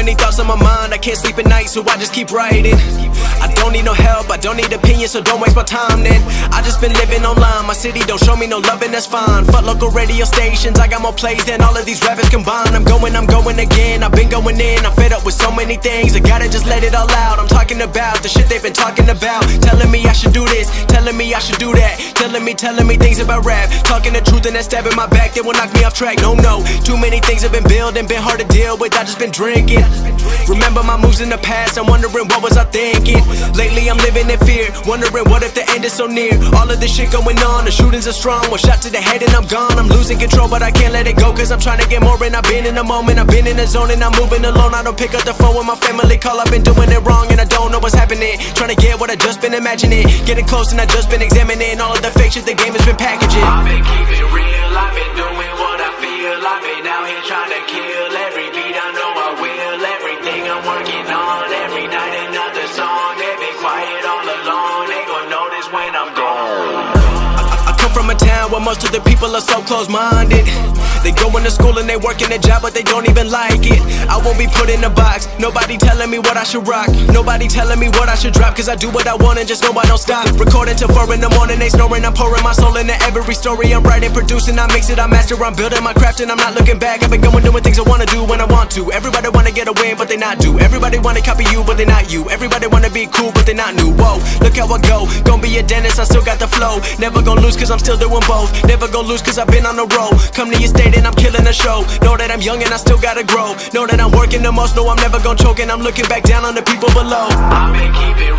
many thoughts on my mind, I can't sleep at night, so I just keep writing. I don't need no help, I don't need opinions, so don't waste my time then. I just been living online, my city don't show me no love and that's fine. Fuck local radio stations, I got more plays than all of these rappers combined. I'm going again, I've been going in, I'm fed up with so many things, I gotta just let it all out. I'm talking about the shit they've been talking about, telling me I should do this, telling me I should do that, telling me things about rap, talking the truth and that stab in my back that will knock me off track. No, too many things have been building, been hard to deal with, I just been drinking. Remember my moves in the past, I'm wondering what was I thinking. Lately I'm living in fear, wondering what if the end is so near. All of this shit going on, the shootings are strong, one shot to the head and I'm gone. I'm losing control but I can't let it go, cause I'm trying to get more. And I've been in the moment, I've been in the zone, and I'm moving alone. I don't pick up the phone when my family call, I've been doing it wrong and I don't know what's happening. Trying to get what I just been imagining, getting close and I just been examining all of the fake shit the game has been packaging. I've been keeping real, I've been doing what I feel, I've been out here trying to kill every beat, I know I will. Everything I'm working on, every night another song. They've been quiet all along, they gon' notice when I'm gone. I come from a town where most of the people are so close-minded. They go into school and they work in a job but they don't even like it. I won't be put in a box, nobody telling me what I should rock, nobody telling me what I should drop, cause I do what I want and just know I don't stop. Recording till 4 in the morning, they snoring, I'm pouring my soul into every story. I'm writing, producing, I mix it, I master, I'm building my craft and I'm not looking back. I've been going doing things I wanna do when I want to. Everybody wanna get a win but they not do. Everybody wanna copy you but they not you. Everybody wanna be cool but they not new. Whoa, look how I go, gonna be a dentist, I still got the flow. Never gonna lose cause I'm still doing both. Never gonna lose cause I've been on the road. Come to your state and I'm killing the show. Know that I'm young and I still gotta grow. Know that I'm working the most, know I'm never gonna choke, and I'm looking back down on the people below. I've been keeping